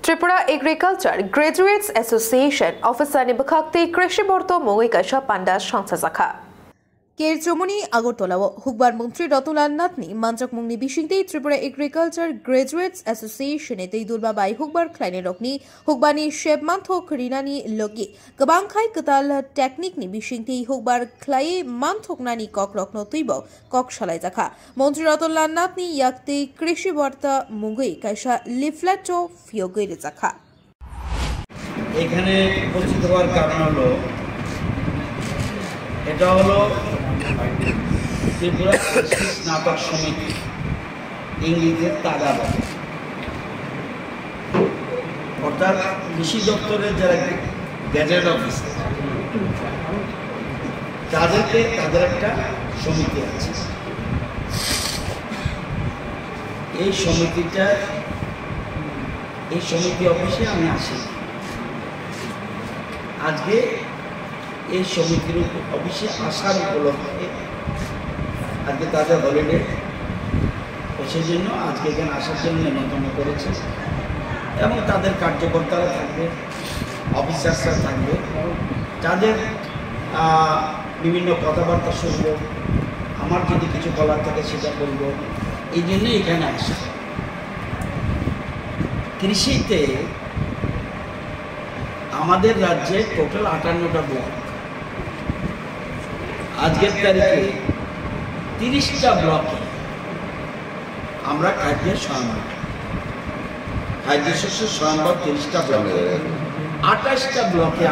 Tripura Agriculture Graduates Association Officer ni Bakakti Krishi Borto Mugui Kasha Pandas Shangsazaka. কেরচমনি আগরতলাও হুকবার মন্ত্রী রতনলাল নাথনি মানচক মুংনি বিশিংতে ত্রিপুরা এগ্রিকালচার গ্রাজুয়েটস অ্যাসোসিয়েশনে তৈদুলবা বাই হুকবার খ্লাইনে রকনি হুকবানি শেবমান্থক রিনানি লগি গবাংখাই কতাল টেকনিকনি বিশিংতে হুকবার খ্লাইয়ে মান্থকনানি কক রকন তৈব কক শালাই জাখা মন্ত্রী রতনলাল নাথনি ইয়াকতে কৃষি বার্তা মুগুই কাইসা লিফলেটো ফিয়োগইরে জাখা এখানে উপস্থিত হওয়ার কারণ হলো এটা হলো ত্রিপুরা কৃষি স্নাতক সমিতি ইংরেজির তাগা বলে অর্থাৎ কৃষি দপ্তরের যারা গ্যাজেট অফিসার তাদের একটা সমিতি আছে। এই সমিতি অফিসে আমি আসি আজকে। এই সমিতির অফিসে আসার উপলক্ষে আজকে তাদের হলিডে, সেই জন্য আজকে এখানে আসার জন্য নিমন্ত্রণ করেছে এবং তাদের কার্যকর্তারা থাকবে, অফিসার্সরা থাকবে, তাদের বিভিন্ন কথাবার্তা শুনব, আমার যদি কিছু বলার থাকে সেটা বলব, এই জন্যই এখানে আসা। কৃষিতে আমাদের রাজ্যে টোটাল 58টা ব্লক, আজকের তারিখে 30টা ব্লকে আমরা খাদ্য শস্য স্বয়ম্বর 30টা ব্লকে 28টা ব্লকে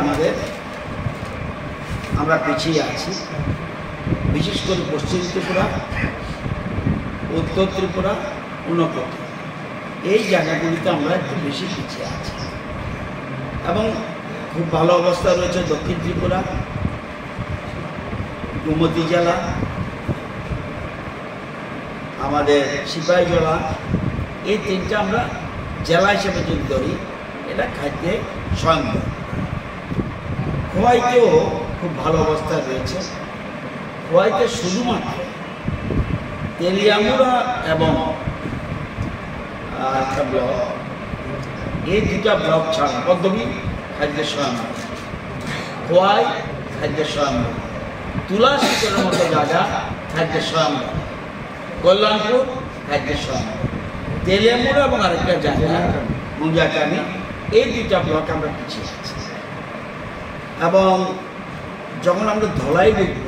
আমরা পিছিয়ে আছি। বিশেষ করে পশ্চিম ত্রিপুরা, উত্তর ত্রিপুরা, ঊনকোটি, এই জায়গাগুলিতে আমরা একটু বেশি পিছিয়ে আছি এবং খুব ভালো অবস্থা রয়েছে দক্ষিণ ত্রিপুরা, গোমতী জেলা, আমাদের সিপাহীজলা, এই তিনটা আমরা জেলা হিসেবে যদি ধরি এটা খাদ্যে স্বয়ম্বর। খোয়াইতেও খুব ভালো অবস্থায় রয়েছে। খোয়াইতে শুধুমাত্র তেলিয়ামুড়া এবং একটা ব্লক, এই দুটা ব্লক ছাড়া পদ্মবী খাদ্য স্বয়ম্বর, খোয়াই খাদ্য স্বয়ম্বর, তুলাশিকের মতো জায়গা খাদ্য স্বয়ম্বর, কল্যাণপুর খাদ্য স্বয়ম্বর, তেলিয়ামুড়া এবং আরেকটা জায়গা মুঞ্জাকানি, এই দুইটা ব্লক আমরা পিছিয়ে আছি। এবং যখন আমরা ধলাই দেখব,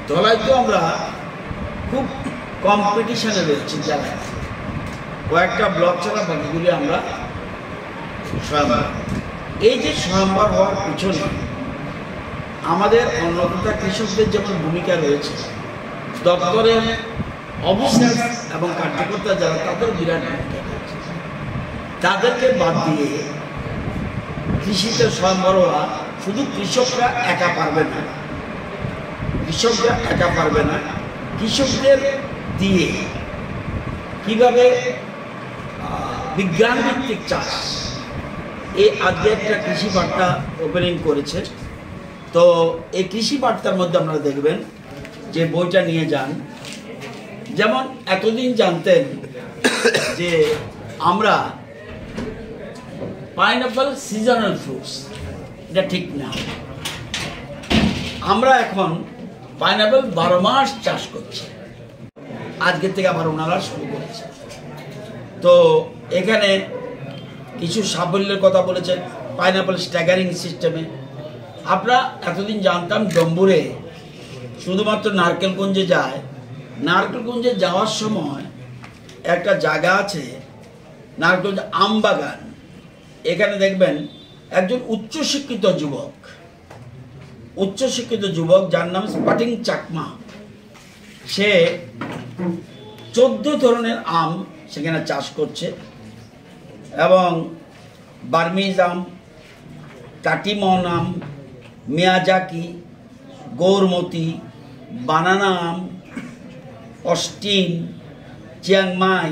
ধলাইতেও আমরা খুব কম্পিটিশনে রয়েছি জেলায়, কয়েকটা ব্লক ছাড়া বাকিগুলি আমরা স্বয়ম্বর। এই যে স্বয়ম্বর হওয়ার পিছনে আমাদের অন্নদাতা কৃষকদের যেমন ভূমিকা রয়েছে, দপ্তরের অফিসার এবং কার্যকর্তা যারা, তাদের বিরাট ভূমিকা রয়েছে। তাদেরকে বাদ দিয়ে কৃষিতে স্বয়ম্বর হওয়া শুধু কৃষকরা একা পারবে না, কৃষকদের দিয়ে কিভাবে বিজ্ঞান ভিত্তিক চাষ, এই আজকে একটা কৃষি বার্তা ওপেনিং করেছে। তো এই কৃষি বার্তার মধ্যে আপনারা দেখবেন যে বইটা নিয়ে যান। যেমন এতদিন জানতেন যে আমরা পাইনঅ্যাপল সিজনাল ফ্রুটস, এটা ঠিক না। আমরা এখন পাইনঅ্যাপল 12 মাস চাষ করছি, আজকের থেকে আবার ওনারা শুরু করেছে। তো এখানে কিছু সাফল্যের কথা বলেছেন পাইনঅ্যাপল স্ট্যাগারিং সিস্টেমে। আমরা এতদিন জানতাম ডম্বুরে শুধুমাত্র নারকেলগঞ্জে যায়, নারকেলগঞ্জে যাওয়ার সময় একটা জায়গা আছে নারকেলগঞ্জ আমবাগান, এখানে দেখবেন একজন উচ্চশিক্ষিত যুবক যার নাম স্পাটিং চাকমা, সে 14 ধরনের আম সেখানে চাষ করছে এবং বার্মিজ আম, কাটিমন আম, মিয়াজাকি, গৌরমতি, বানানা আম, অস্টিন, চিয়াংমাই,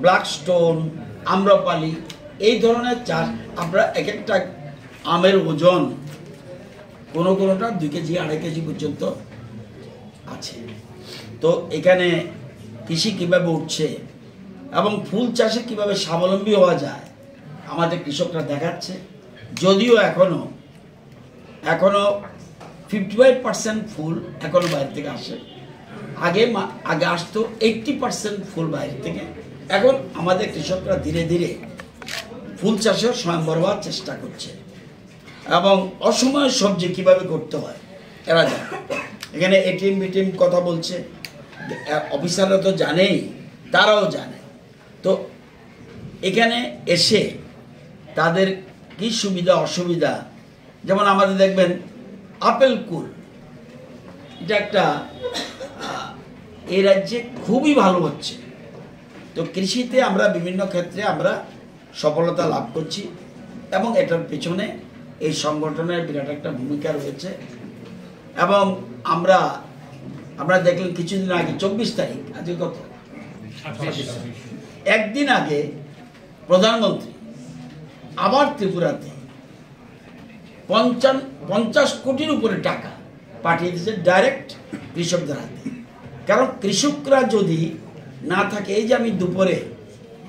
ব্ল্যাকস্টোন, আম্রপালি, এই ধরনের চাষ। আমরা এক একটা আমের ওজন কোনোটা 2 কেজি 2.5 কেজি পর্যন্ত আছে। তো এখানে কৃষি কীভাবে উঠছে এবং ফুল চাষে কিভাবে স্বাবলম্বী হওয়া যায় আমাদের কৃষকরা দেখাচ্ছে, যদিও এখনো 55% ফুল এখনো বাইরে থেকে আসে। আগে আসতো 80% ফুল বাইরে থেকে। এখন আমাদের কৃষকরা ধীরে ধীরে ফুল চাষের স্বয়ংবর হওয়ার চেষ্টা করছে এবং অসময়ে সবজি কিভাবে করতে হয় এরা জানে। এখানে এটিএম বিটিএম কথা বলছে, অফিসাররা তো জানেই, তারাও জানে। তো এখানে এসে তাদের কি সুবিধা অসুবিধা, যেমন আমাদের দেখবেন আপেল কুল, এটা একটা এই রাজ্যে খুবই ভালো হচ্ছে। তো কৃষিতে আমরা বিভিন্ন ক্ষেত্রে আমরা সফলতা লাভ করছি এবং এটার পেছনে এই সংগঠনের বিরাট একটা ভূমিকা রয়েছে। এবং আমরা দেখলেন কিছুদিন আগে 24 তারিখ, আজকে কত, একদিন আগে প্রধানমন্ত্রী আবার ত্রিপুরাতে 50 কোটির উপরে টাকা পাঠিয়ে দিয়েছে ডাইরেক্ট কৃষকদের হাতে। কারণ কৃষকরা যদি না থাকে, এই যে আমি দুপুরে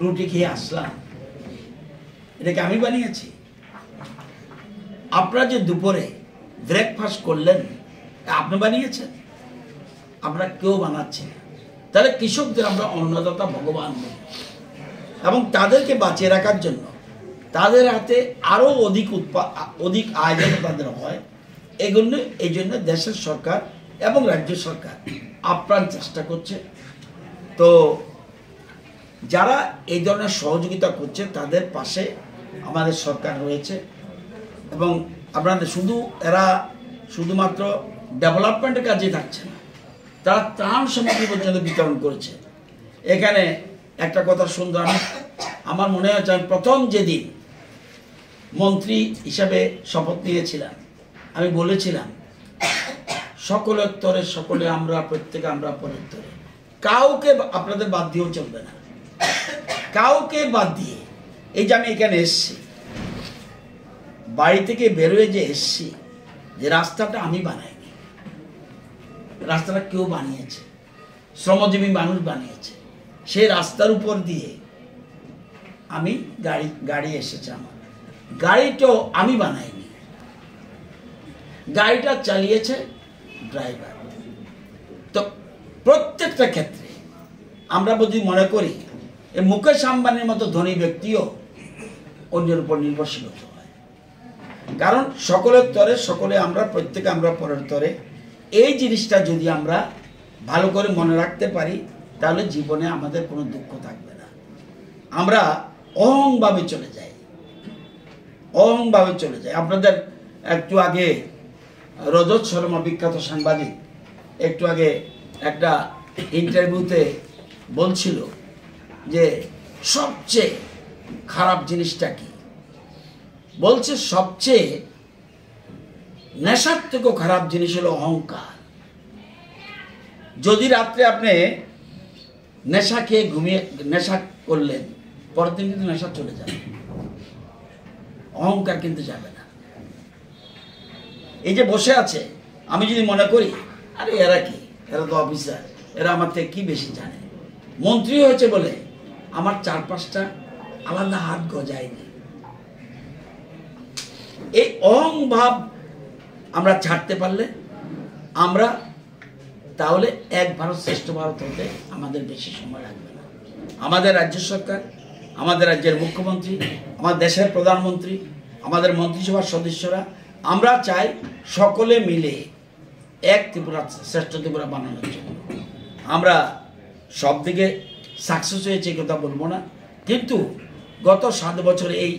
রুটি খেয়ে আসলাম, এটাকে আমি বানিয়েছি। আপনারা যে দুপুরে ব্রেকফাস্ট করলেন, আপনি বানিয়েছেন? আমরা কেউ বানাচ্ছি না। তাহলে কৃষকদের আমরা অন্নদাতা ভগবান বলি এবং তাদেরকে বাঁচিয়ে রাখার জন্য তাদের হাতে আরও অধিক আয় যেন তাদের হয়, এই জন্য দেশের সরকার এবং রাজ্য সরকার আপ্রাণ চেষ্টা করছে। তো যারা এই ধরনের সহযোগিতা করছে তাদের পাশে আমাদের সরকার রয়েছে। এবং আপনাদের এরা শুধুমাত্র ডেভেলপমেন্টের কাজে থাকছে না, তারা ত্রাণ সামগ্রী পর্যন্ত বিতরণ করেছে। এখানে একটা কথা সুন্দর, আমার মনে হচ্ছে আমি প্রথম যেদিন মন্ত্রী হিসাবে শপথ নিয়েছিলাম, আমি বলেছিলাম সকলের তরে সকলে আমরা, প্রত্যেকে আমরা পরের তরে, কাউকে আপনাদের বাদ দিয়েও চলবে না, কাউকে বাদ দিয়ে। এই যে আমি এখানে এসছি, বাড়ি থেকে বেরোয় যে এসছি, যে রাস্তাটা আমি বানাইনি, রাস্তাটা কেউ বানিয়েছে, শ্রমজীবী মানুষ বানিয়েছে। সেই রাস্তার উপর দিয়ে আমি গাড়ি এসেছে, আমার গাড়িটাও আমি বানাইনি, গাড়িটা চালিয়েছে ড্রাইভার। তো প্রত্যেকটা ক্ষেত্রে আমরা যদি মনে করি এই মুকেশ আম্বানির মতো ধনী ব্যক্তিও অন্যের উপর নির্ভরশীল হতে হয়। কারণ সকলের তরে সকলে আমরা, প্রত্যেকে আমরা পরের তরে। এই জিনিসটা যদি আমরা ভালো করে মনে রাখতে পারি, তাহলে জীবনে আমাদের কোনো দুঃখ থাকবে না। আমরা অহংভাবে চলে যাই। আপনাদের একটু আগে রজত শর্মা, বিখ্যাত সাংবাদিক, একটু আগে একটা ইন্টারভিউতে বলছিল যে সবচেয়ে খারাপ জিনিসটা কি, বলছে সবচেয়ে নেশার থেকেও খারাপ জিনিস হলো অহংকার। যদি রাত্রে আপনি নেশা খেয়ে নেশা করলেন, পরের দিন কিন্তু নেশা চলে যাবে, অহংকার কিন্তু যাবে না। এই যে বসে আছে, আমি যদি মনে করি আরে এরা কি, এরা তো অফিসার, এরা আমার থেকে কি বেশি জানে, মন্ত্রী হয়েছে বলে আমার 4-5টা আলাদা হাত গজায়নি, এই অহংভাব আমরা ছাড়তে পারলে আমরা তাহলে এক ভারত শ্রেষ্ঠ ভারত হতে আমাদের বেশি সময় লাগবে না। আমাদের রাজ্য সরকার, আমাদের রাজ্যের মুখ্যমন্ত্রী, আমাদের দেশের প্রধানমন্ত্রী, আমাদের মন্ত্রিসভার সদস্যরা, আমরা চাই সকলে মিলে এক ত্রিপুরা, শ্রেষ্ঠ ত্রিপুরা বানানোর জন্য। আমরা সব দিকে সাকসেস হয়েছে কথা বলবো না, কিন্তু গত 7 বছরে এই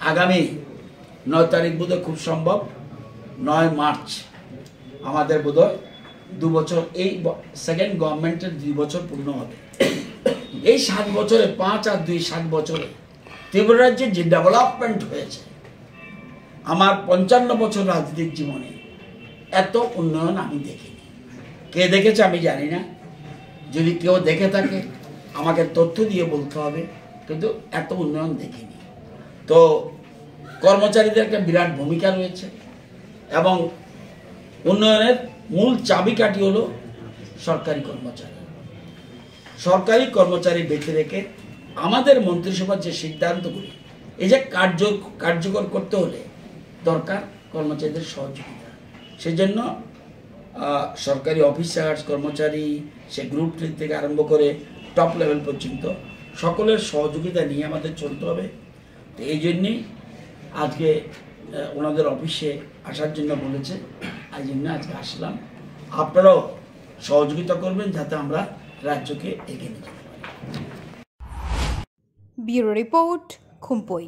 আগামী 9 তারিখ বোধহয় খুব সম্ভব 9 মার্চ আমাদের বোধহয় 2 বছর, এই সেকেন্ড গভর্নমেন্টের 2 বছর পূর্ণ হবে। এই 7 বছরে 5 আর 2 7 বছরে ত্রিপুরা রাজ্যে যে ডেভেলপমেন্ট হয়েছে, আমার 55 বছর রাজনৈতিক জীবনে এত উন্নয়ন আমি দেখিনি। কে দেখেছে আমি জানি না, যদি কেউ দেখে থাকে আমাকে তথ্য দিয়ে বলতে হবে, কিন্তু এত উন্নয়ন দেখিনি। তো কর্মচারীদের একটা বিরাট ভূমিকা রয়েছে এবং উন্নয়নের মূল চাবিকাঠি হলো সরকারি কর্মচারী। সরকারি কর্মচারী বেঁচে রেখে আমাদের মন্ত্রিসভার যে সিদ্ধান্তগুলি, এই যে কার্যকর করতে হলে দরকার কর্মচারীদের সহযোগিতা। সেজন্য সরকারি অফিসার কর্মচারী, সে গ্রুপ 3 থেকে আরম্ভ করে টপ লেভেল পর্যন্ত সকলের সহযোগিতা নিয়ে আমাদের চলতে হবে। তো এই জন্যেই আজকে ওনাদের অফিসে আসার জন্য বলেছে, এই জন্য আজকে আসলাম। আপনারাও সহযোগিতা করবেন যাতে আমরা রাজ্যকে এগিয়ে নিতে পারি। Bureau report, খুম্পই।